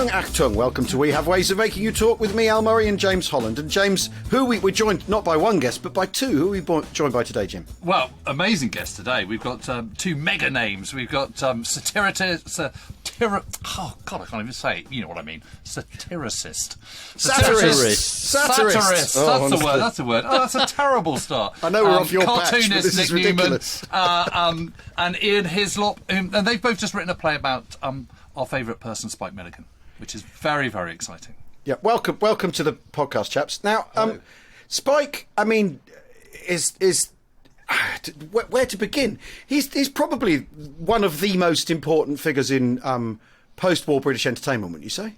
Achtung. Welcome to We Have Ways of Making You Talk with me, Al Murray, and James Holland. And James, we're joined not by one guest, but by two. Who are we joined by today, Jim? Well, amazing guest today. We've got two mega names. We've got satirist. Oh, God, I can't even say it. You know what I mean. Satirist. Satirist. Oh, that's the word. Oh, that's a terrible start. I know we're off your patch, but cartoonist this Nick is ridiculous. Newman, and Ian Hislop, and they've both just written a play about our favourite person, Spike Milligan, which is very, very exciting. Yeah, welcome to the podcast, chaps. Now, Spike, I mean, is where to begin? He's probably one of the most important figures in post-war British entertainment, wouldn't you say?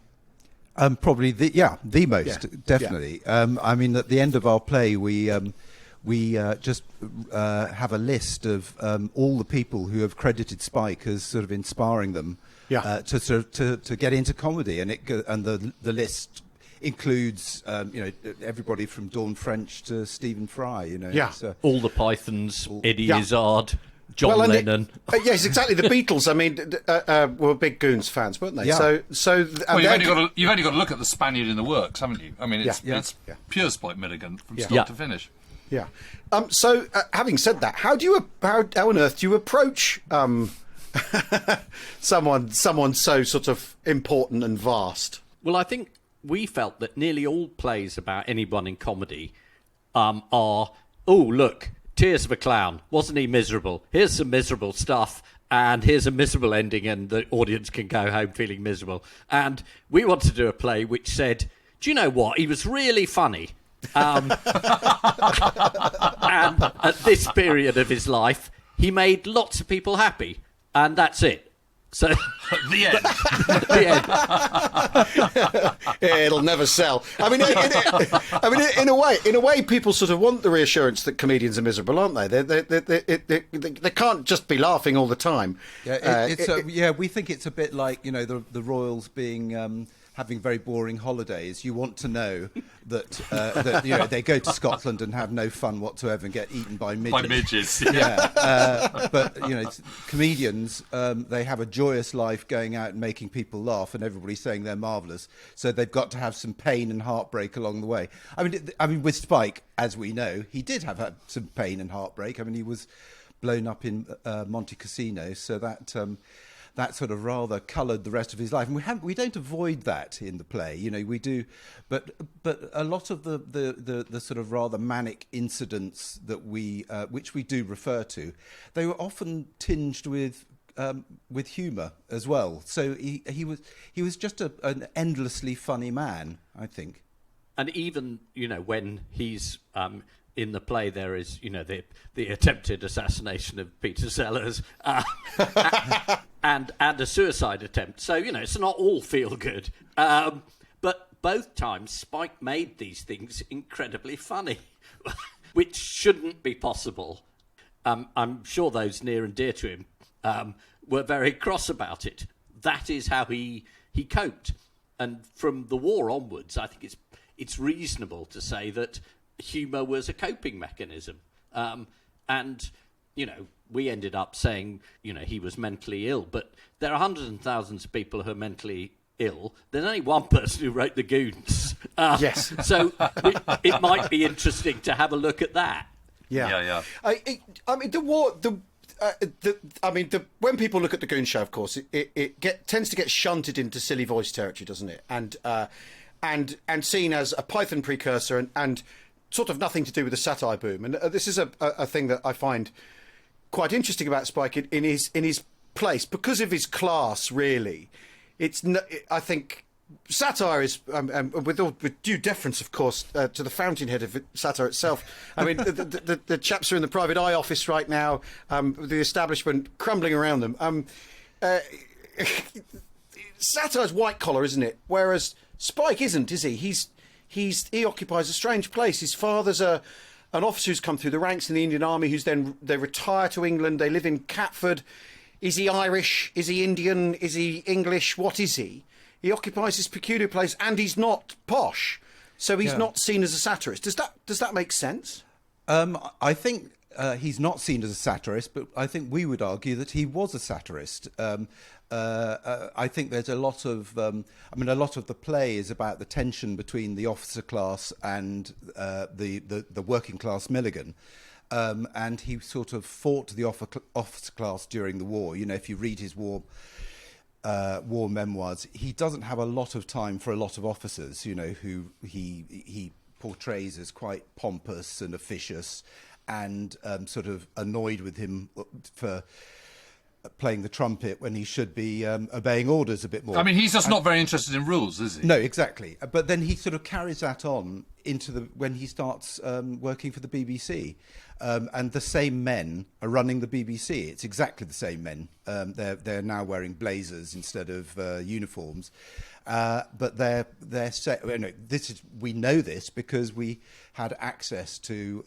Probably the most, definitely. Yeah. I mean, at the end of our play, we just have a list of all the people who have credited Spike as sort of inspiring them to get into comedy, and the list includes everybody from Dawn French to Stephen Fry. All the Pythons, Eddie Izzard, John Lennon. Yes, exactly. The Beatles. I mean, were big Goons fans, weren't they? Yeah. So you've only got to look at the Spaniard in the Works, haven't you? I mean, it's pure Spike Milligan from start to finish. Yeah. So, having said that, how on earth do you approach someone so sort of important and vast? Well, I think we felt that nearly all plays about anyone in comedy are, oh, look, Tears of a Clown. Wasn't he miserable? Here's some miserable stuff, and here's a miserable ending, and the audience can go home feeling miserable. And we want to do a play which said, do you know what? He was really funny. And at this period of his life, he made lots of people happy, and that's it. So the end. It'll never sell. I mean, in a way, people sort of want the reassurance that comedians are miserable, aren't they? They can't just be laughing all the time. Yeah, we think it's a bit like the royals being. Having very boring holidays. You want to know that they go to Scotland and have no fun whatsoever and get eaten by midgets. By midgets, but comedians, they have a joyous life going out and making people laugh, and everybody's saying they're marvellous. So they've got to have some pain and heartbreak along the way. I mean, with Spike, as we know, he did have some pain and heartbreak. I mean, he was blown up in Monte Cassino, so that sort of rather coloured the rest of his life, and we don't avoid that in the play. We do, but a lot of the sort of rather manic incidents that which we do refer to, they were often tinged with humour as well. So he was just an endlessly funny man, I think. And even when he's in the play, there is the attempted assassination of Peter Sellers. And a suicide attempt. So, it's not all feel good. But both times, Spike made these things incredibly funny, which shouldn't be possible. I'm sure those near and dear to him were very cross about it. That is how he coped. And from the war onwards, I think it's reasonable to say that humour was a coping mechanism. And we ended up saying, he was mentally ill, but there are hundreds and thousands of people who are mentally ill. There's only one person who wrote the Goons. Yes. So it might be interesting to have a look at that. Yeah. I mean, the war. When people look at the Goon Show, of course, it tends to get shunted into silly voice territory, doesn't it? And seen as a Python precursor and sort of nothing to do with the satire boom. And this is a thing that I find quite interesting about Spike in his place because of his class. Really, I think satire is, with due deference, of course, to the fountainhead of satire itself. I mean, the chaps are in the private eye office right now, the establishment crumbling around them. Satire's white collar, isn't it? Whereas Spike isn't, is he? He occupies a strange place. His father's an officer who's come through the ranks in the Indian Army, they retire to England. They live in Catford. Is he Irish? Is he Indian? Is he English? What is he? He occupies this peculiar place, and he's not posh, so he's not seen as a satirist. Does that make sense? I think he's not seen as a satirist, but I think we would argue that he was a satirist. I think there's a lot of, a lot of the play is about the tension between the officer class and the working class Milligan. And he sort of fought the officer class during the war. You know, if you read his war memoirs, he doesn't have a lot of time for a lot of officers, you know, who he portrays as quite pompous and officious and sort of annoyed with him for playing the trumpet when he should be obeying orders a bit more. I mean, he's just not very interested in rules, is he? No, exactly. But then he sort of carries that on into when he starts working for the BBC. And the same men are running the BBC. It's exactly the same men. They're now wearing blazers instead of uniforms. But we know this because we had access to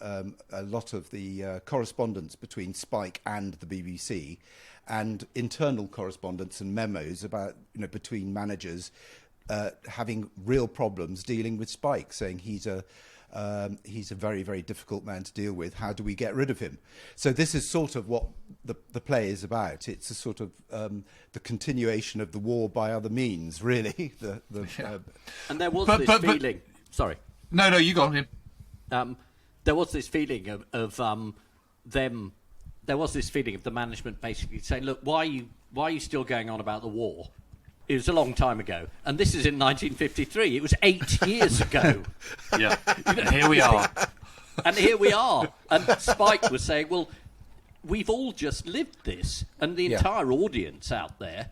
a lot of the correspondence between Spike and the BBC, and internal correspondence and memos about, you know, between managers having real problems dealing with Spike, saying he's a very, very difficult man to deal with. How do we get rid of him? So this is sort of what the play is about. It's a sort of the continuation of the war by other means, really. And there was this feeling... Sorry. No, you go on. There was this feeling of them... There was this feeling of the management basically saying, look, why are you still going on about the war? It was a long time ago. And this is in 1953. It was 8 years ago. Yeah. And here we are. And here we are. And Spike was saying, well, we've all just lived this. And the entire audience out there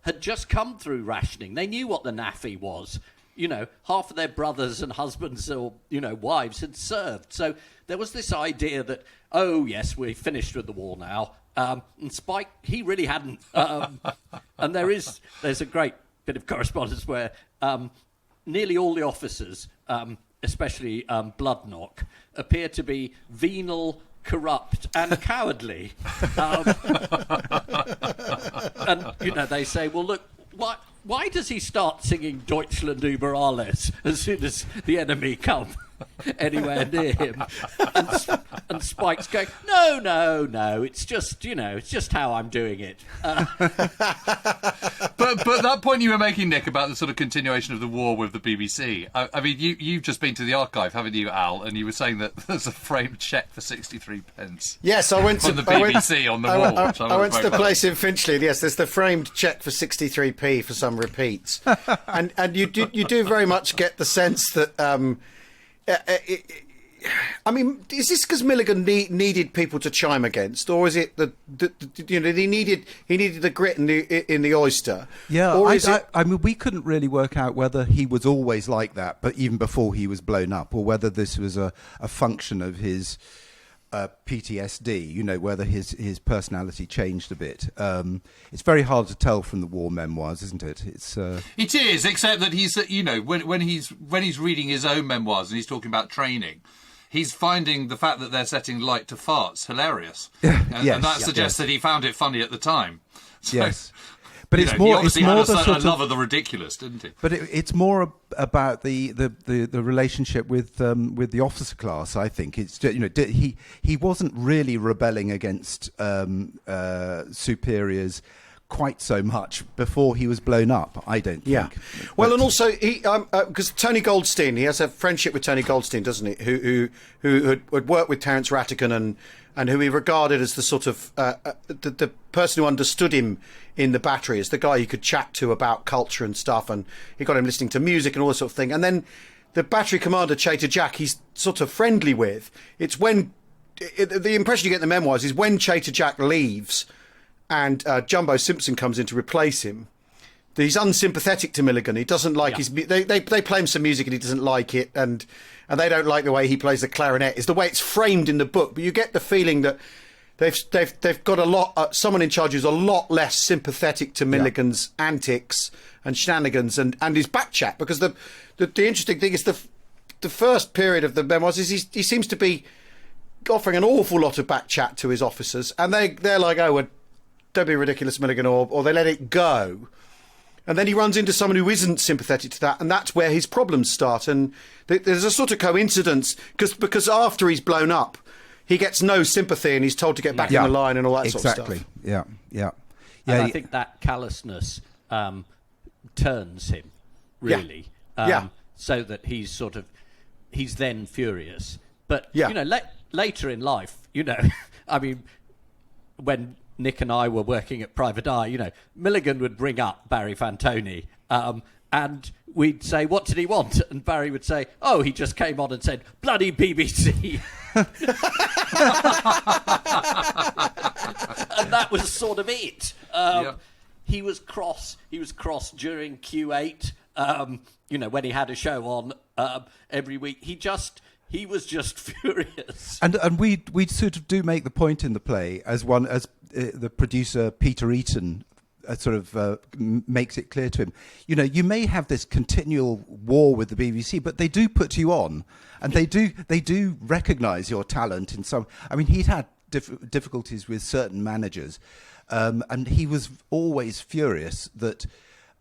had just come through rationing. They knew what the NAFI was. You know, half of their brothers and husbands or, you know, wives had served. So there was this idea that, oh, yes, we're finished with the war now. And Spike, he really hadn't. And there's a great bit of correspondence where nearly all the officers, especially Bloodnock, appear to be venal, corrupt and cowardly. And, you know, they say, well, look, why does he start singing Deutschland über alles as soon as the enemy come anywhere near him? And Spike's going, no, it's just, you know, it's just how I'm doing it. But that point you were making, Nick, about the sort of continuation of the war with the BBC, I mean, you've just been to the archive, haven't you, Al? And you were saying that there's a framed cheque for 63 pence. Yes, I went to the BBC on the wall. I went to the place in Finchley. Yes, there's the framed cheque for 63p for some repeats, and you do very much get the sense that. I mean, is this because Milligan needed people to chime against, or is it that you know he needed the grit in the oyster? Yeah, or I mean, we couldn't really work out whether he was always like that, but even before he was blown up, or whether this was a function of his PTSD. You know, whether his personality changed a bit. It's very hard to tell from the war memoirs, isn't it? It is, except that he's, you know, when he's reading his own memoirs and he's talking about training, he's finding the fact that they're setting light to farts hilarious, and that suggests that he found it funny at the time. So, yes, but it's more. He obviously had a love of the ridiculous, didn't he? But it's more about the relationship with the officer class. I think it's, you know, he wasn't really rebelling against superiors quite so much before he was blown up, I don't think. Yeah. Well, and also he because Tony Goldstein, he has a friendship with Tony Goldstein, doesn't he? Who had worked with Terence Rattigan and who he regarded as the sort of the person who understood him in the battery, as the guy he could chat to about culture and stuff, and he got him listening to music and all that sort of thing. And then the battery commander, Chater Jack, he's sort of friendly with. It's when the impression you get in the memoirs is when Chater Jack leaves and Jumbo Simpson comes in to replace him, he's unsympathetic to Milligan. He doesn't like his... They play him some music and he doesn't like it, and they don't like the way he plays the clarinet. It's the way it's framed in the book, but you get the feeling that they've got a lot... someone in charge who's a lot less sympathetic to Milligan's antics and shenanigans and his back chat, because the interesting thing is the first period of the memoirs is he seems to be offering an awful lot of back chat to his officers, and they're like, oh, well, don't be ridiculous, Milligan, or they let it go. And then he runs into someone who isn't sympathetic to that, and that's where his problems start. And there's a sort of coincidence, because after he's blown up, he gets no sympathy and he's told to get back in the line and all that sort of stuff. Exactly. Yeah. And I think that callousness turns him, really. So that he's then furious. But, later in life, I mean, when Nick and I were working at Private Eye, Milligan would bring up Barry Fantoni, and we'd say, what did he want? And Barry would say, oh, he just came on and said, bloody BBC. And that was sort of it. He was cross. He was cross during Q8, when he had a show on every week. He was just furious. And we sort of do make the point in the play, as the producer Peter Eaton makes it clear to him. You may have this continual war with the BBC, but they do put you on, and they do recognise your talent in some. I mean, he'd had difficulties with certain managers, and he was always furious that,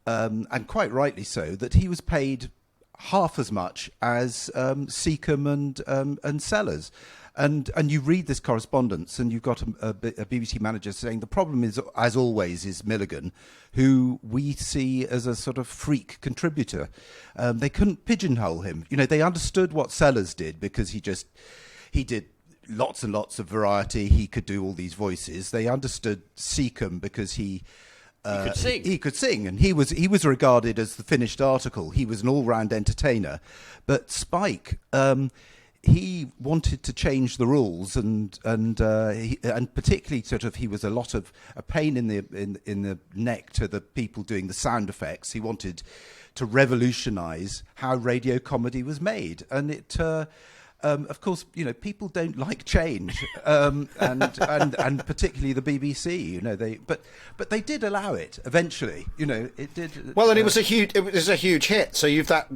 and quite rightly so, that he was paid half as much as Seacombe and Sellers. And you read this correspondence, and you've got a BBC manager saying the problem is, as always, is Milligan, who we see as a sort of freak contributor. They couldn't pigeonhole him. They understood what Sellers did because he did lots and lots of variety. He could do all these voices. They understood Seacombe because he could sing. He could sing, and he was regarded as the finished article. He was an all-round entertainer. But Spike, he wanted to change the rules, and particularly he was a pain in the neck to the people doing the sound effects. He wanted to revolutionise how radio comedy was made, and it. Of course, people don't like change, and particularly the BBC. But they did allow it eventually. It did. Well, and it was a huge hit. So you've that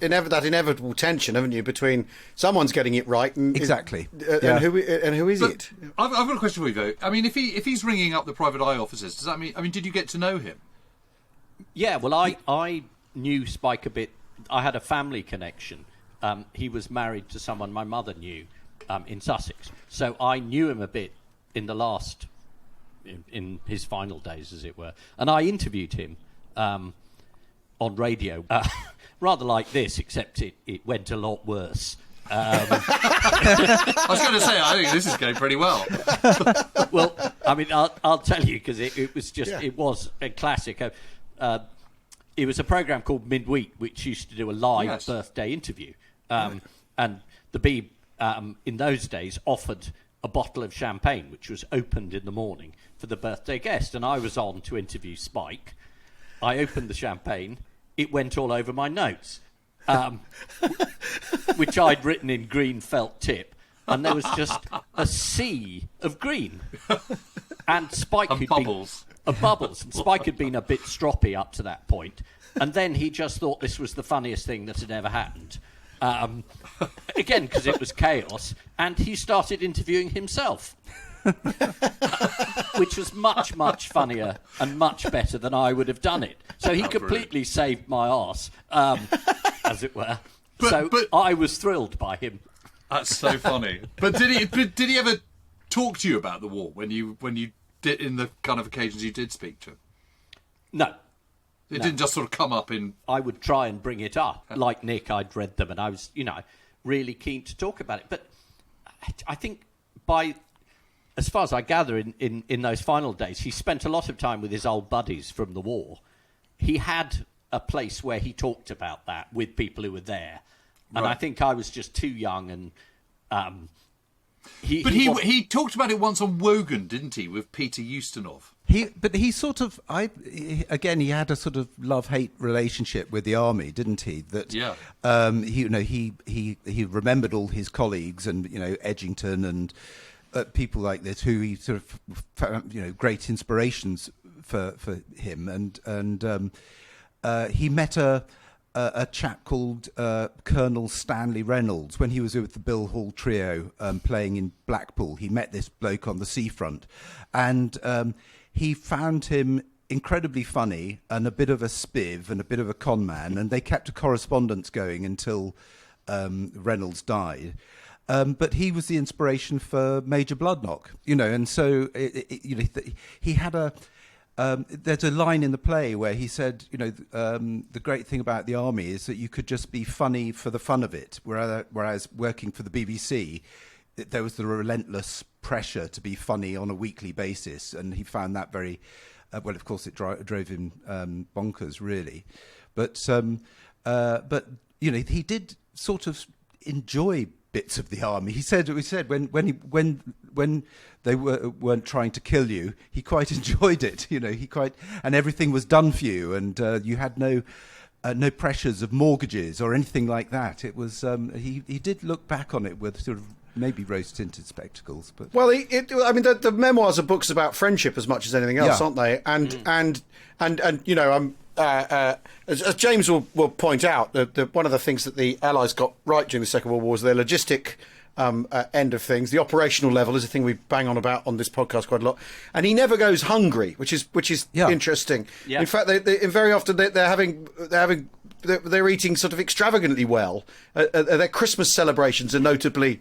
inevitable tension, haven't you, between someone's getting it right and exactly, and who is it? I've got a question for you, though. I mean, if he's ringing up the Private Eye offices, does that mean? I mean, did you get to know him? Yeah. Well, I knew Spike a bit. I had a family connection. He was married to someone my mother knew in Sussex. So I knew him a bit in in his final days, as it were. And I interviewed him on radio, rather like this, except it went a lot worse. I was going to say, I think this is going pretty well. Well, I mean, I'll tell you, because it was just, it was a classic. It was a programme called Midweek, which used to do a live birthday interview. And the Beeb, in those days, offered a bottle of champagne, which was opened in the morning for the birthday guest. And I was on to interview Spike. I opened the champagne. It went all over my notes, which I'd written in green felt tip. And there was just a sea of green. And Spike and bubbles. Bubbles. And Spike had been a bit stroppy up to that point. And then he just thought this was the funniest thing that had ever happened. Again, because it was chaos, and he started interviewing himself, which was much, much funnier and much better than I would have done it. So he completely saved my arse, as it were. But I was thrilled by him. That's so funny. But did he ever talk to you about the war when you did, in the kind of occasions you did speak to him? No. It didn't just sort of come up in... I would try and bring it up. Like Nick, I'd read them and I was, really keen to talk about it. But I think as far as I gather in those final days, he spent a lot of time with his old buddies from the war. He had a place where he talked about that with people who were there. And I think I was just too young and... He talked about it once on Wogan, didn't he, with Peter Ustinov? He had a sort of love-hate relationship with the army, didn't he? That he remembered all his colleagues and Edgington and people like this who he sort of found great inspirations for him, and he met a chap called Colonel Stanley Reynolds when he was with the Bill Hall Trio playing in Blackpool. He met this bloke on the seafront, and he found him incredibly funny and a bit of a spiv and a bit of a con man, and they kept a correspondence going until Reynolds died. But he was the inspiration for Major Bloodknock, and so he had a. There's a line in the play where he said, the great thing about the army is that you could just be funny for the fun of it, whereas working for the BBC, there was the relentless pressure to be funny on a weekly basis, and he found that very well. Of course, it drove him bonkers, really, but he did sort of enjoy bits of the army. He said when they weren't trying to kill you, he quite enjoyed it. And everything was done for you, and you had no pressures of mortgages or anything like that. It was he did look back on it with sort of maybe rose-tinted spectacles, but the memoirs are books about friendship as much as anything else, aren't they? And as James will point out, one of the things that the Allies got right during the Second World War was their logistic end of things. The operational level is a thing we bang on about on this podcast quite a lot. And he never goes hungry, which is interesting. Yeah. In fact, they very often they're eating sort of extravagantly well. Their Christmas celebrations are notably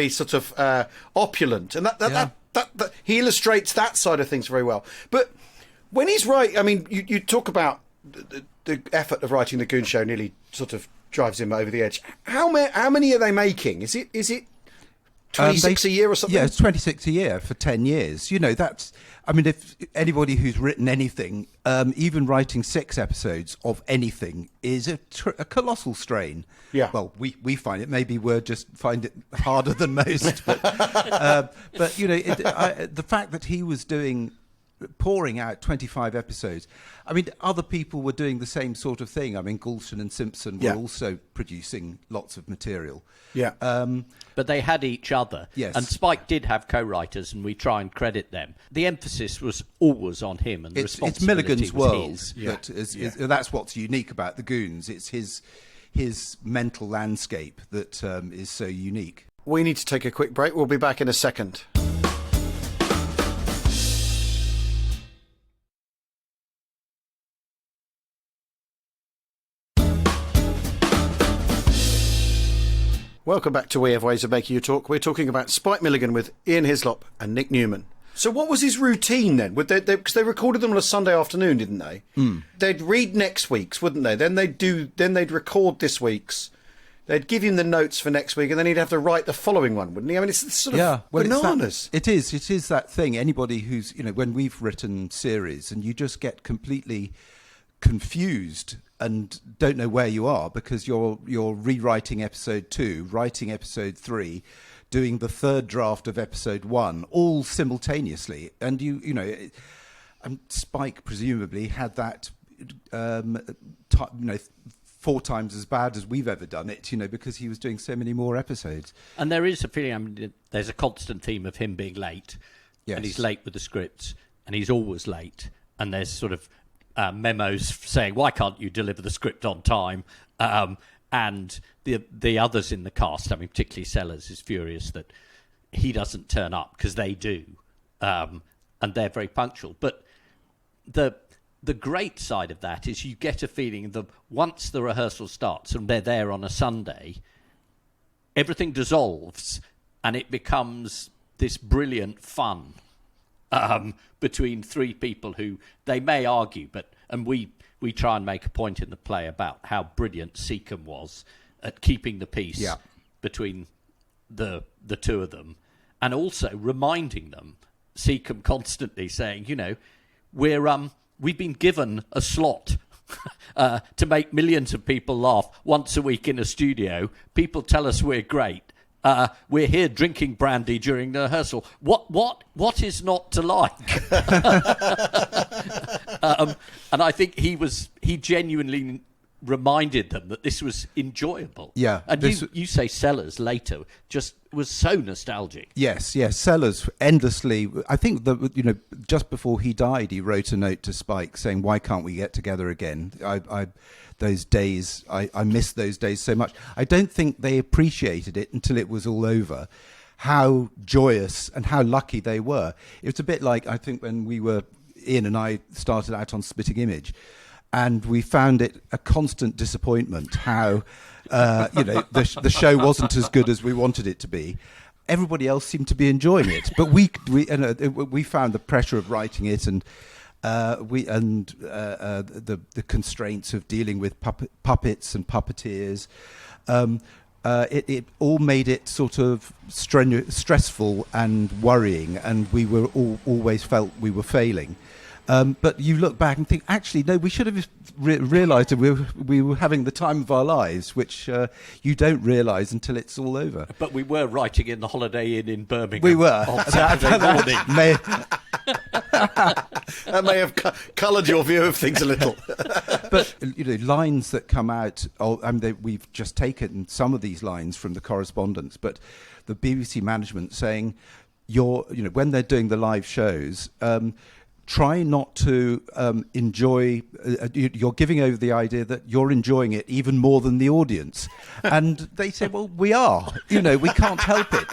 sort of opulent, and that he illustrates that side of things very well. But when he's right, I mean, you talk about the effort of writing the Goon Show nearly sort of drives him over the edge. How many are they making? Is it 26 a year or something? Yeah, it's 26 a year for 10 years. That's. I mean, if anybody who's written anything, even writing 6 episodes of anything is a colossal strain. Yeah. Well, we find it. Maybe we just find it harder than most. But the fact that he was pouring out 25 episodes. I mean, other people were doing the same sort of thing. I mean, Goulston and Simpson were also producing lots of material. Yeah. But they had each other. Yes. And Spike did have co-writers, and we try and credit them. The emphasis was always on him, and the responsibility it's Milligan's was world. his. That's what's unique about the Goons. It's his mental landscape that is so unique. We need to take a quick break. We'll be back in a second. Welcome back to We Have Ways of Making You Talk. We're talking about Spike Milligan with Ian Hislop and Nick Newman. So what was his routine then? Because they recorded them on a Sunday afternoon, didn't they? Mm. They'd read next week's, wouldn't they? Then they'd record this week's. They'd give him the notes for next week, and then he'd have to write the following one, wouldn't he? I mean, it's sort of bananas. It is that thing. Anybody who's, when we've written series and you just get completely confused and don't know where you are because you're rewriting episode 2, writing episode 3, doing the third draft of episode 1, all simultaneously. And Spike presumably had that 4 times as bad as we've ever done it, because he was doing so many more episodes. And there is a feeling, there's a constant theme of him being late. Yes. And he's late with the scripts, and he's always late. And there's sort of memos saying, why can't you deliver the script on time? And the others in the cast, I mean, particularly Sellers, is furious that he doesn't turn up because they do. And they're very punctual. But the great side of that is you get a feeling that once the rehearsal starts and they're there on a Sunday, everything dissolves and it becomes this brilliant fun between 3 people who they may argue, and we try and make a point in the play about how brilliant Seacombe was at keeping the peace between the 2 of them, and also reminding them, Seacombe constantly saying, we've been given a slot to make millions of people laugh once a week in a studio. People tell us we're great. We're here drinking brandy during the rehearsal. What is not to like? And I think he genuinely reminded them that this was enjoyable. Yeah. And you say Sellers later just was so nostalgic. Yes. Sellers endlessly. I think that just before he died, he wrote a note to Spike saying, "Why can't we get together again? Those days, I miss those days so much." I don't think they appreciated it until it was all over, how joyous and how lucky they were. It was a bit like, I think, when Ian and I started out on Spitting Image, and we found it a constant disappointment how the show wasn't as good as we wanted it to be. Everybody else seemed to be enjoying it, but we found the pressure of writing it and the constraints of dealing with puppets and puppeteers. It all made it sort of stressful and worrying, and we were always felt we were failing. But you look back and think, actually, no, we should have realised that we were having the time of our lives, which you don't realise until it's all over. But we were writing in the Holiday Inn in Birmingham. We were. On Saturday morning. That may have coloured your view of things a little. But lines that come out. We've just taken some of these lines from the correspondence, but the BBC management saying, when they're doing the live shows. Try not to enjoy. You're giving over the idea that you're enjoying it even more than the audience, and they say, "Well, we are. We can't help it.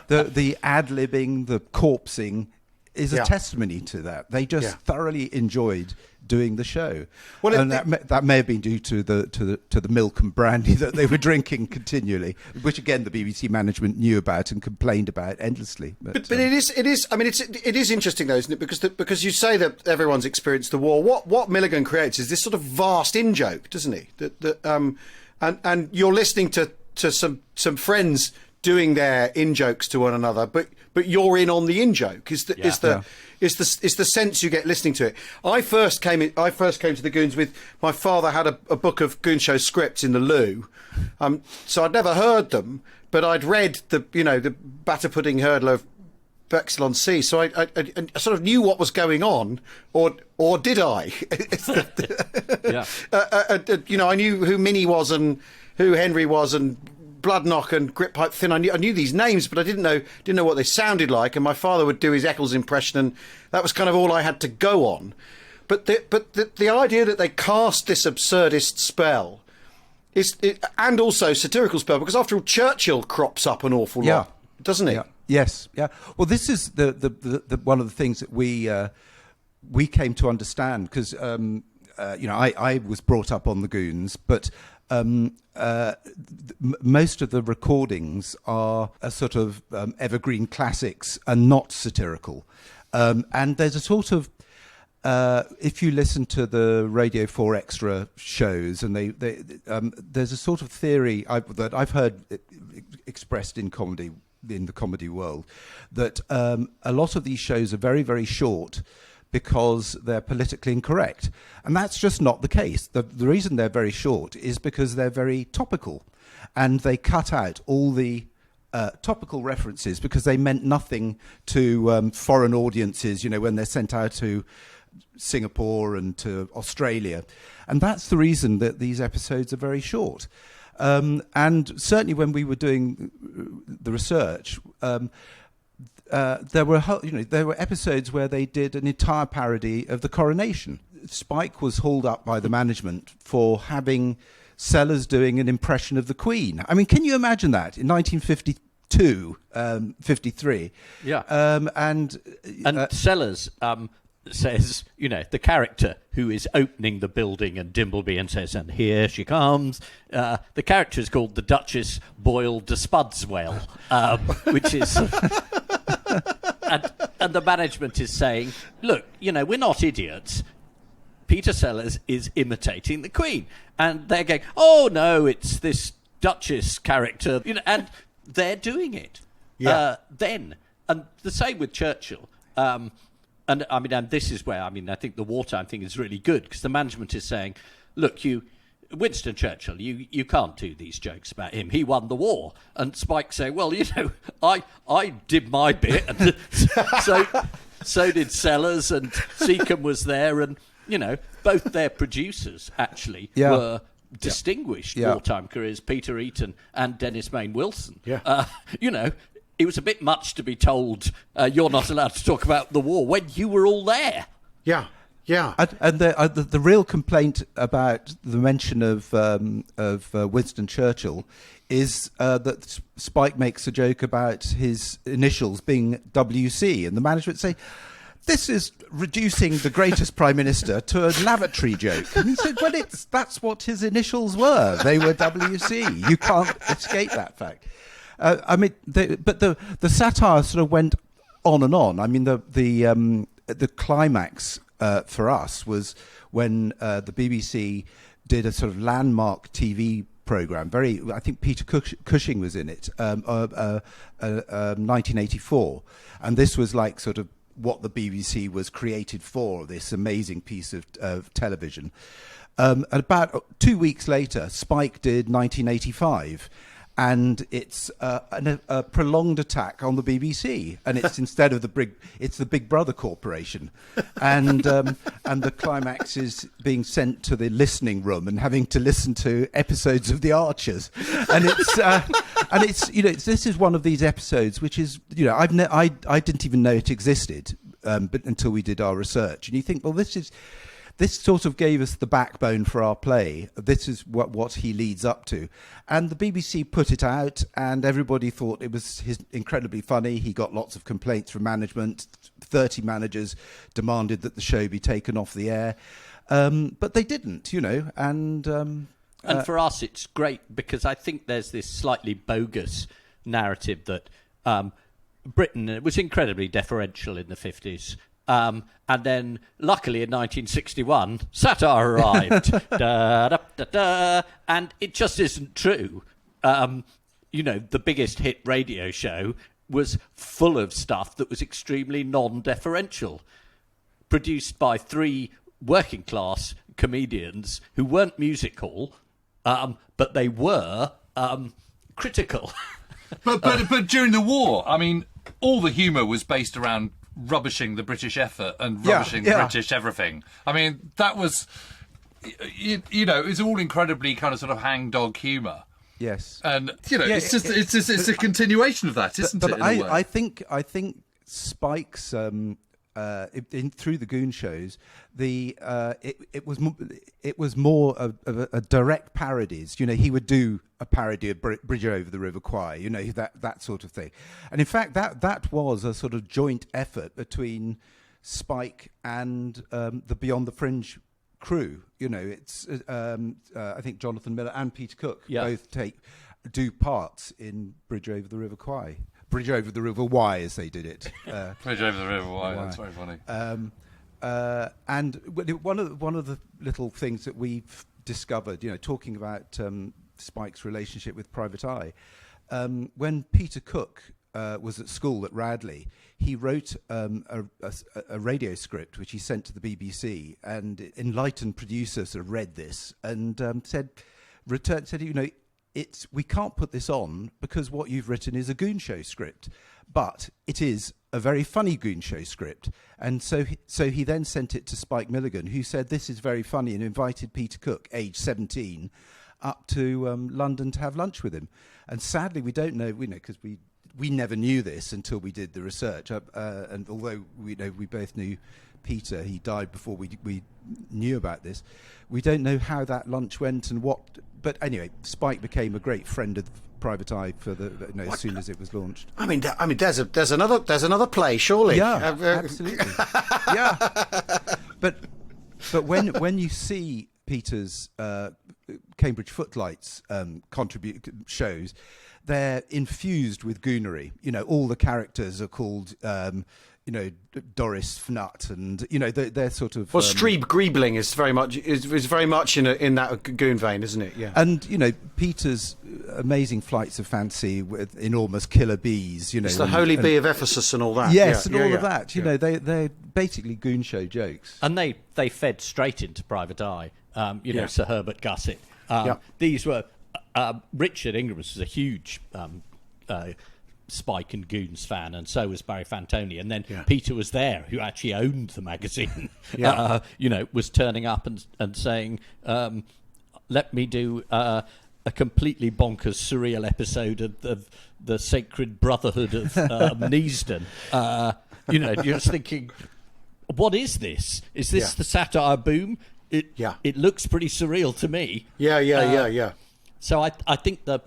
The ad-libbing, the corpsing, is a testimony to that. They just thoroughly enjoyed doing the show, and that may have been due to the milk and brandy that they were drinking continually, which again the BBC management knew about and complained about endlessly. But it is. I mean, it is interesting though, isn't it? Because you say that everyone's experienced the war. What Milligan creates is this sort of vast in joke, doesn't he? And you're listening to some friends doing their in jokes to one another, but you're in on the in joke. Is the sense you get listening to it. I first came to the Goons with my father had a book of Goon Show scripts in the loo, so I'd never heard them, but I'd read the batter pudding hurdler of Bexel on Sea, so I sort of knew what was going on, or did I? I knew who Minnie was and who Henry was and Bloodknock and Grip Pipe Thin. I knew these names, but I didn't know what they sounded like. And my father would do his Eccles impression, and that was kind of all I had to go on. But the idea that they cast this absurdist spell and also satirical spell, because after all, Churchill crops up an awful lot, doesn't he? Yeah. Yes. Yeah. Well, this is the one of the things that we came to understand because I was brought up on the Goons, but. Most of the recordings are a sort of evergreen classics and not satirical. And there's a sort of, if you listen to the Radio 4 Extra shows, and there's a sort of theory that I've heard expressed in the comedy world, that a lot of these shows are very, very short because they're politically incorrect. And that's just not the case. The reason they're very short is because they're very topical. And they cut out all the topical references because they meant nothing to foreign audiences, when they're sent out to Singapore and to Australia. And that's the reason that these episodes are very short. And certainly when we were doing the research, there were episodes where they did an entire parody of the coronation. Spike was hauled up by the management for having Sellers doing an impression of the Queen. I mean, can you imagine that in 1952, 53? Yeah. And Sellers says, the character who is opening the building and Dimbleby and says, and here she comes. The character is called the Duchess Boyle de Spudswell, which is... and the management is saying, look, we're not idiots. Peter Sellers is imitating the Queen. And they're going, oh, no, it's this Duchess character. And they're doing it then. And the same with Churchill. And this is where, I think the wartime thing is really good because the management is saying, look, Winston Churchill, you can't do these jokes about him. He won the war. And Spike saying, well, I did my bit. And so did Sellers, and Seacombe was there. And, both their producers actually were distinguished wartime careers, Peter Eaton and Dennis Mayne Wilson. Yeah. It was a bit much to be told you're not allowed to talk about the war when you were all there. Yeah. Yeah, and the real complaint about the mention of Winston Churchill is that Spike makes a joke about his initials being WC, and the management say this is reducing the greatest prime minister to a lavatory joke. And he said, well, that's what his initials were. They were WC. You can't escape that fact. But the satire sort of went on and on. I mean, the climax for us was when the BBC did a sort of landmark TV program. I think Peter Cushing was in it, 1984, and this was like sort of what the BBC was created for, this amazing piece of television. And about 2 weeks later, Spike did 1985, and it's a prolonged attack on the BBC, and it's instead of it's the Big Brother Corporation, and the climax is being sent to the listening room and having to listen to episodes of The Archers, and this is one of these episodes which is, I didn't even know it existed, but until we did our research, and you think, well, this sort of gave us the backbone for our play. This is what he leads up to. And the BBC put it out, and everybody thought it was incredibly funny. He got lots of complaints from management. 30 managers demanded that the show be taken off the air. But they didn't, And for us, it's great because I think there's this slightly bogus narrative that Britain was incredibly deferential in the 50s. And then, luckily, in 1961, satire arrived. Da, da, da, da, and it just isn't true. The biggest hit radio show was full of stuff that was extremely non-deferential, produced by 3 working-class comedians who weren't musical, but they were critical. But during the war, I mean, all the humour was based around rubbishing the British effort and rubbishing British everything. I mean, that was, it was all incredibly kind of sort of hangdog humour. Yes, and it's a continuation of that, isn't it? But I think Spike's through the Goon shows, it was more of a direct parodies. He would do a parody of Bridge Over the River Kwai, that sort of thing. And in fact, that was a sort of joint effort between Spike and the Beyond the Fringe crew. It's I think Jonathan Miller and Peter Cook both do parts in Bridge Over the River Kwai. Bridge Over the River Wye, as they did it. Bridge Over the River Wye, that's very funny. And one of the little things that we've discovered, talking about Spike's relationship with Private Eye, when Peter Cook was at school at Radley, he wrote a radio script which he sent to the BBC, and enlightened producers sort of read this and said, we can't put this on because what you've written is a Goon Show script, but it is a very funny Goon Show script. And so he then sent it to Spike Milligan, who said this is very funny, and invited Peter Cook, age 17, up to London to have lunch with him. And sadly, we don't know, because we never knew this until we did the research. And although we both knew Peter, he died before we knew about this. We don't know how that lunch went and what. But anyway, Spike became a great friend of Private Eye for as soon as it was launched. I mean, there's another play, surely. Yeah, absolutely. Yeah, but when you see Peter's Cambridge Footlights shows, they're infused with goonery. All the characters are called Doris Fnut, and they're sort of. Well, Streeb Griebling is very much in that goon vein, isn't it? Yeah. And Peter's amazing flights of fancy with enormous killer bees. It's the Holy Bee of Ephesus and all that. Yes, and all of that. They're basically goon show jokes. And they fed straight into Private Eye. Sir Herbert Gusset. These were Richard Ingram was a huge Spike and Goons fan, and so was Barry Fantoni. And then Peter was there, who actually owned the magazine. Was turning up and saying, "Let me do a completely bonkers, surreal episode of the Sacred Brotherhood of Neasden." You're just thinking, what is this? Is this the satire boom? It looks pretty surreal to me. Yeah. So I think the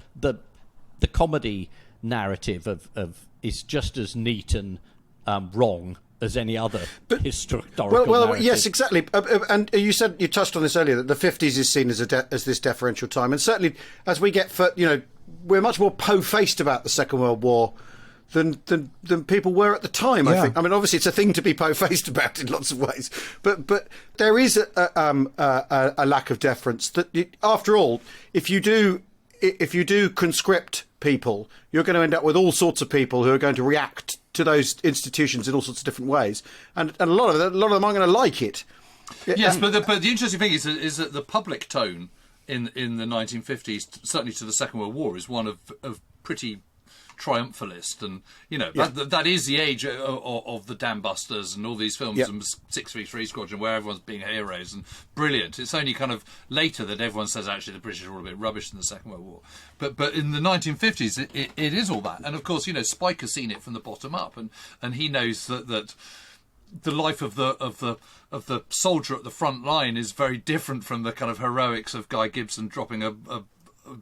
comedy narrative of is just as neat and wrong as any other historical Well, narrative. yes, exactly. And you said, you touched on this earlier, that the 50s is seen as this deferential time, and certainly as we get, we're much more po-faced about the Second World War than people were at the time. I think. I mean, obviously, it's a thing to be po-faced about in lots of ways, but there is a lack of deference. That after all, if you do conscript people, you're going to end up with all sorts of people who are going to react to those institutions in all sorts of different ways, and a lot of them aren't going to like it. Yes, but the interesting thing is that the public tone in the 1950s, certainly to the Second World War, is one of pretty triumphalist, and that is the age of the Dam Busters and all these films, and 633 Squadron, where everyone's being heroes and brilliant. It's only kind of later that everyone says actually the British are all a bit rubbish in the Second World War, but in the 1950s it is all that. And of course, Spike has seen it from the bottom up, and he knows that the life of the soldier at the front line is very different from the kind of heroics of Guy Gibson dropping a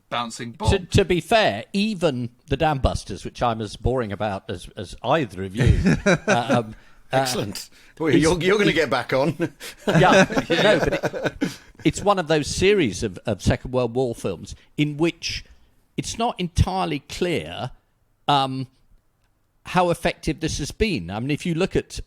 bouncing bomb. To be fair, even the Dam Busters, which I'm as boring about as either of you. Excellent. Well, you're going to get back on. No, but it's one of those series of Second World War films in which it's not entirely clear how effective this has been. I mean, if you look at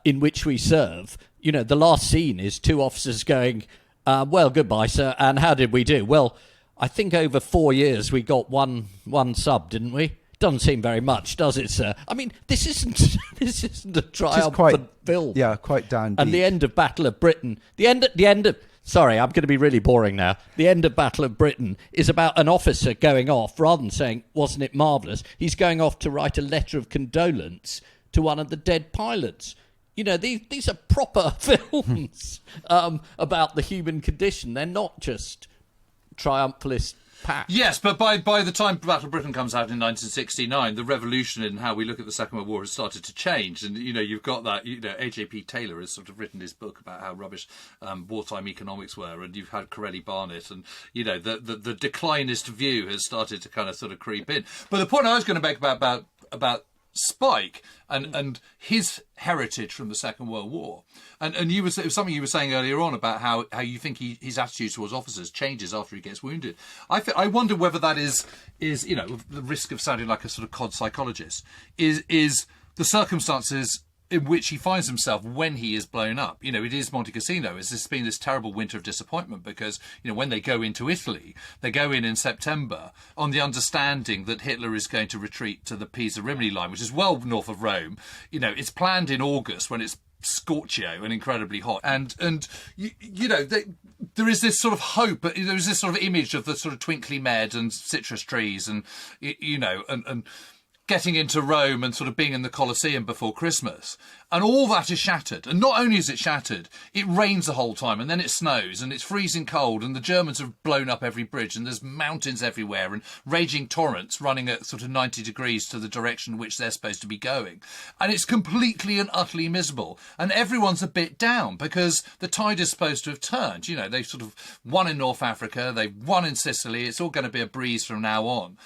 In Which We Serve, the last scene is two officers going, well, goodbye, sir, and how did we do? Well, I think over 4 years we got one sub, didn't we? Doesn't seem very much, does it, sir? I mean, this isn't a triumphant film. Yeah, quite downbeat. And the end of Battle of Britain, sorry, I'm going to be really boring now. The end of Battle of Britain is about an officer going off, rather than saying, wasn't it marvellous? He's going off to write a letter of condolence to one of the dead pilots. These are proper films about the human condition. They're not just triumphalist packs. Yes, but by the time Battle of Britain comes out in 1969, the revolution in how we look at the Second World War has started to change. And, you've got that, A.J.P. Taylor has sort of written his book about how rubbish wartime economics were. And you've had Corelli Barnett. And, the declinist view has started to kind of sort of creep in. But the point I was going to make about Spike and his heritage from the Second World War, and it was something you were saying earlier on about how you think his attitude towards officers changes after he gets wounded. I wonder whether that is the risk of sounding like a sort of cod psychologist is the circumstances in which he finds himself when he is blown up. It is Monte Cassino. It's been this terrible winter of disappointment because, when they go into Italy, they go in September on the understanding that Hitler is going to retreat to the Pisa-Rimini line, which is well north of Rome. It's planned in August when it's scorchio and incredibly hot. And there is this sort of hope, but there is this sort of image of the sort of twinkly med and citrus trees and, and getting into Rome and sort of being in the Colosseum before Christmas. And all that is shattered. And not only is it shattered, it rains the whole time and then it snows and it's freezing cold and the Germans have blown up every bridge and there's mountains everywhere and raging torrents running at sort of 90 degrees to the direction in which they're supposed to be going. And it's completely and utterly miserable. And everyone's a bit down because the tide is supposed to have turned. They've sort of won in North Africa, they've won in Sicily, it's all going to be a breeze from now on.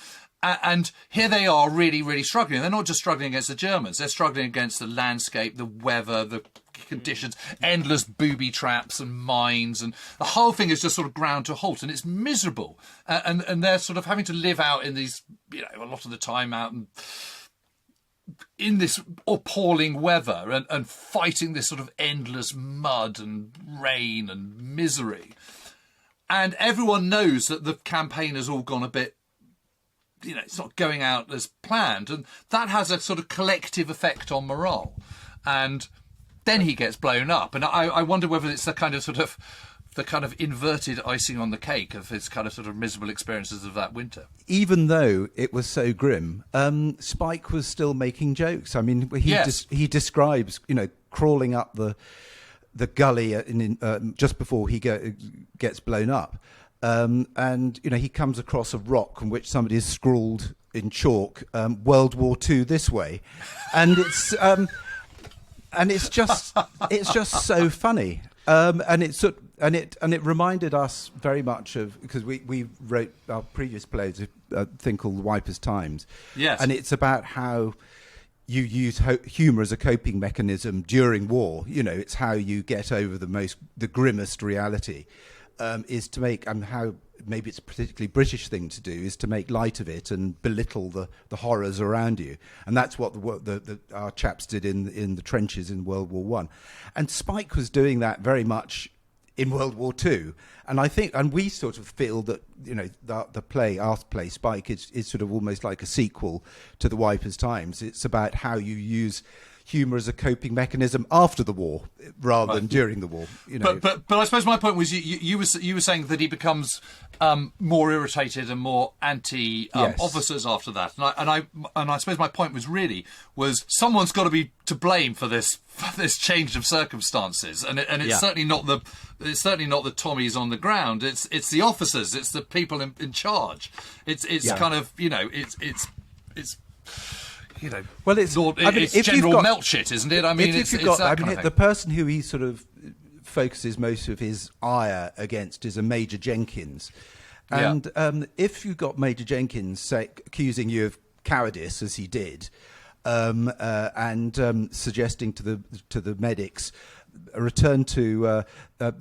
And here they are really, really struggling. They're not just struggling against the Germans. They're struggling against the landscape, the weather, the conditions, endless booby traps and mines. And the whole thing is just sort of ground to a halt. And it's miserable. And they're sort of having to live out in these, a lot of the time out in this appalling weather and fighting this sort of endless mud and rain and misery. And everyone knows that the campaign has all gone a bit, it's not going out as planned. And that has a sort of collective effect on morale. And then he gets blown up. And I wonder whether it's the kind of inverted icing on the cake of his kind of sort of miserable experiences of that winter. Even though it was so grim, Spike was still making jokes. I mean, he describes, crawling up the gully just before he gets blown up. And he comes across a rock on which somebody has scrawled in chalk World War II this way, and it's just so funny, and it reminded us very much of, because we wrote our previous plays, a thing called The Wipers Times, yes, and it's about how you use humour as a coping mechanism during war. You know, it's how you get over the grimmest reality. Is to make, and how maybe it's a particularly British thing to do, is to make light of it and belittle the horrors around you. And that's what our chaps did in the trenches in World War One. And Spike was doing that very much in World War Two. And I think, and we sort of feel that, you know, our play Spike is sort of almost like a sequel to The Wipers' Times. It's about how you use humour as a coping mechanism after the war rather than during the war. You know. But I suppose my point was you were saying that he becomes more irritated and more anti officers after that, and I suppose my point was someone's got to be to blame for this change of circumstances, and it's certainly not the Tommies on the ground. It's the officers. It's the people in charge. It's kind of, you know, it's. You know, well, it's general melt shit, isn't it? I mean, the person who he sort of focuses most of his ire against is a Major Jenkins, and if you got Major Jenkins accusing you of cowardice, as he did, and suggesting to the medics a return to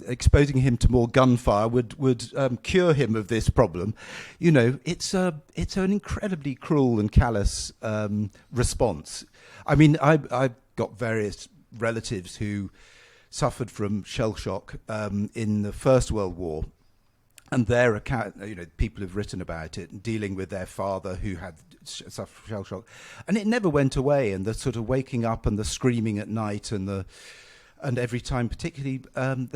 exposing him to more gunfire would cure him of this problem. You know, it's an incredibly cruel and callous response. I mean, I've got various relatives who suffered from shell shock in the First World War, and their account, you know, people have written about it and dealing with their father who had suffered from shell shock, and it never went away. And the sort of waking up and the screaming at night and every time, particularly, you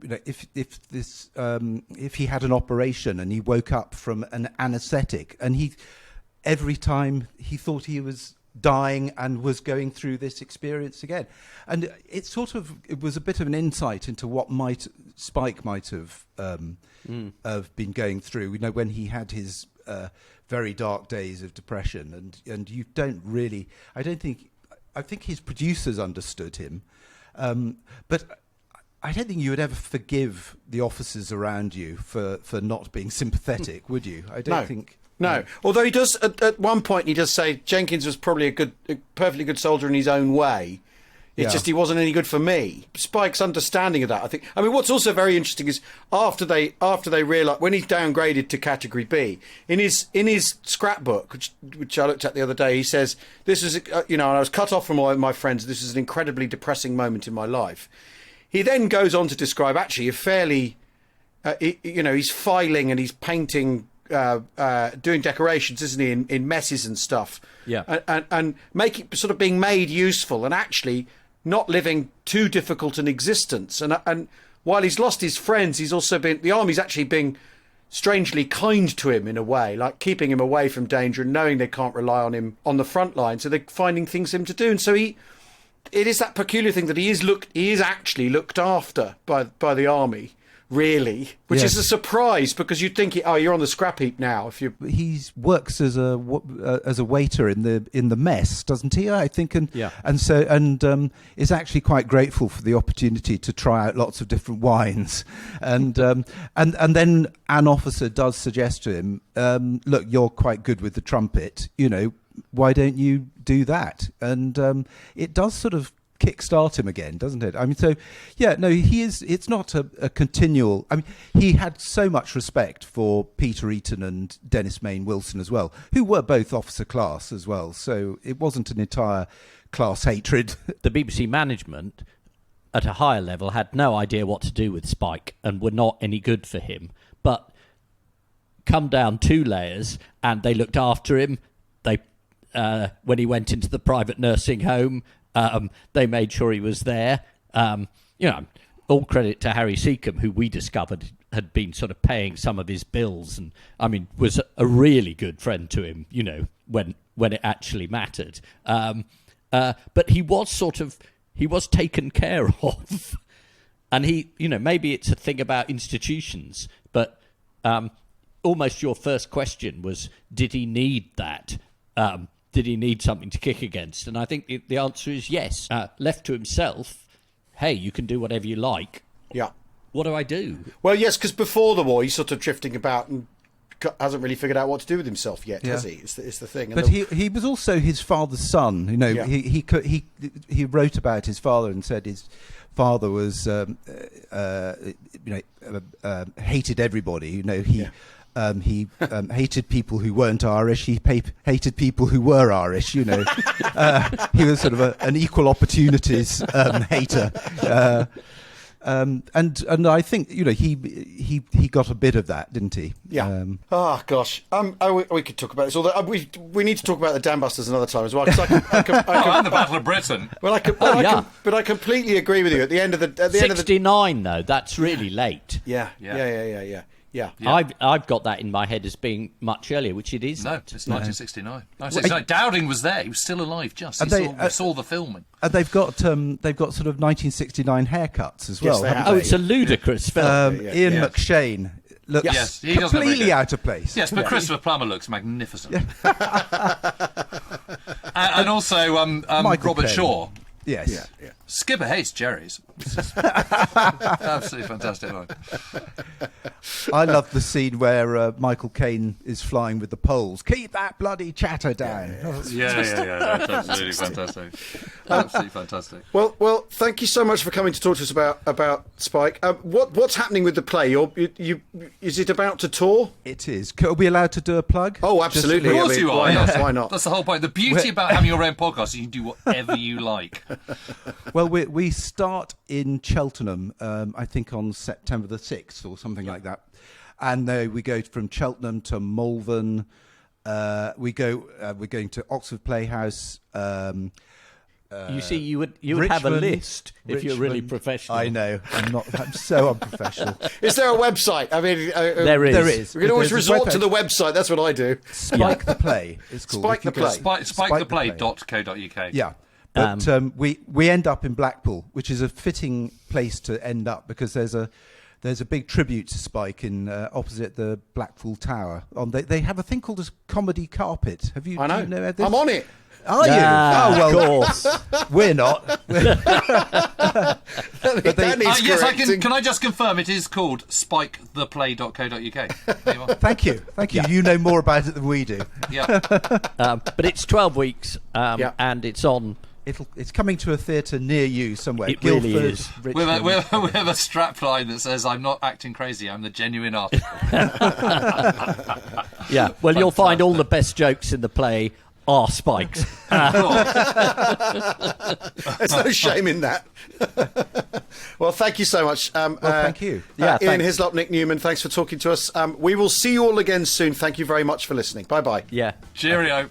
know, if he had an operation and he woke up from an anaesthetic, and every time he thought he was dying and was going through this experience again, and it was a bit of an insight into what Spike might have been going through. You know, when he had his very dark days of depression, and you don't really, I think his producers understood him, but I don't think you would ever forgive the officers around you for not being sympathetic, would you? I don't think. No. Although he does, at one point, he does say Jenkins was probably a perfectly good soldier in his own way. It's just he wasn't any good for me. Spike's understanding of that, I think. I mean, what's also very interesting is after they realise, when he's downgraded to Category B, in his scrapbook, which I looked at the other day, he says, "This is, you know, I was cut off from all my friends. This is an incredibly depressing moment in my life." He then goes on to describe actually a fairly, you know, he's filing and he's painting. Doing decorations, isn't he, in messes and stuff? Yeah, and making sort of being made useful, and actually not living too difficult an existence. And while he's lost his friends, he's also the army's actually being strangely kind to him in a way, like keeping him away from danger and knowing they can't rely on him on the front line, so they're finding things for him to do. And so it is that peculiar thing that he is actually looked after by the army. Really, which is a surprise, because you'd think, you're on the scrap heap now. He works as a waiter in the mess, doesn't he? I think, and is actually quite grateful for the opportunity to try out lots of different wines, and then an officer does suggest to him, "Look, you're quite good with the trumpet. You know, why don't you do that?" And it does sort of kickstart him again, doesn't it? I mean, so he is. It's not a continual. I mean, he had so much respect for Peter Eaton and Dennis Mayne Wilson as well, who were both officer class as well. So it wasn't an entire class hatred. The BBC management, at a higher level, had no idea what to do with Spike and were not any good for him. But come down 2 layers, and they looked after him. They, when he went into the private nursing home. They made sure he was there. You know, all credit to Harry Seacombe, who we discovered had been sort of paying some of his bills, and I mean was a really good friend to him. You know, when it actually mattered. But he was taken care of, and maybe it's a thing about institutions, but almost your first question was, did he need that? Did he need something to kick against? And I think the answer is yes. Left to himself, hey, you can do whatever you like. Yeah. What do I do? Well, yes, because before the war, he's sort of drifting about and hasn't really figured out what to do with himself yet, has he? It's the thing. But he was also his father's son. You know, he wrote about his father and said his father was hated everybody. You know, he hated people who weren't Irish. He hated people who were Irish. You know, he was sort of an equal opportunities hater. And I think, you know, he got a bit of that, didn't he? Yeah. Oh gosh. We could talk about this. Although we need to talk about the Dam Busters another time as well. Cause and the Battle of Britain. Well, but I completely agree with you. At the end of the 69 though, that's really late. Yeah. I've got that in my head as being much earlier, which it is. No, it's 1969. 1969. Dowding was there. He was still alive. Just he saw the filming. And they've got sort of 1969 haircuts as well. Yes, it's a ludicrous film. Ian McShane looks completely out of place. Yes, but Christopher Plummer looks magnificent. and also Robert Caine. Shaw. Yes. Yeah. Skipper hates cherries. Absolutely fantastic line. I love the scene where Michael Caine is flying with the poles. Keep that bloody chatter down. Yeah. That's absolutely fantastic. Absolutely fantastic. Well, thank you so much for coming to talk to us about Spike. What's happening with the play? Is it about to tour? It is. Are we allowed to do a plug? Oh, absolutely. Of course you are. Why not? That's the whole point. The beauty about having your own podcast is you can do whatever you like. Well, we start in Cheltenham, I think on September the 6th or something like that. And we go from Cheltenham to Malvern. We're going to Oxford Playhouse. You see, you would have a list if you're really professional. I know. I'm so unprofessional. Is there a website? I mean, there is. There is. We can always resort to the website. That's what I do. Spike the Play is called. Spike the Play. Spiketheplay.co.uk. Yeah. But we end up in Blackpool, which is a fitting place to end up because there's a big tribute to Spike in opposite the Blackpool Tower. They have a thing called a comedy carpet. Have you? I know. Do you know this? I'm on it. Are you? Ah, Oh well, of course. we're not. Yes, I can. Can I just confirm it is called spiketheplay.co.uk? There you are. Thank you. Yeah. You know more about it than we do. Yeah. But it's 12 weeks, and it's on. It's coming to a theatre near you somewhere. It Guildford, really is. Richmond. We have a strapline that says, "I'm not acting crazy. I'm the genuine artist." Yeah. Well, you'll find all the best jokes in the play are Spike's. There's no shame in that. Well, thank you so much. Thank you. Ian Hislop, Nick Newman, thanks for talking to us. We will see you all again soon. Thank you very much for listening. Bye-bye. Yeah. Cheerio.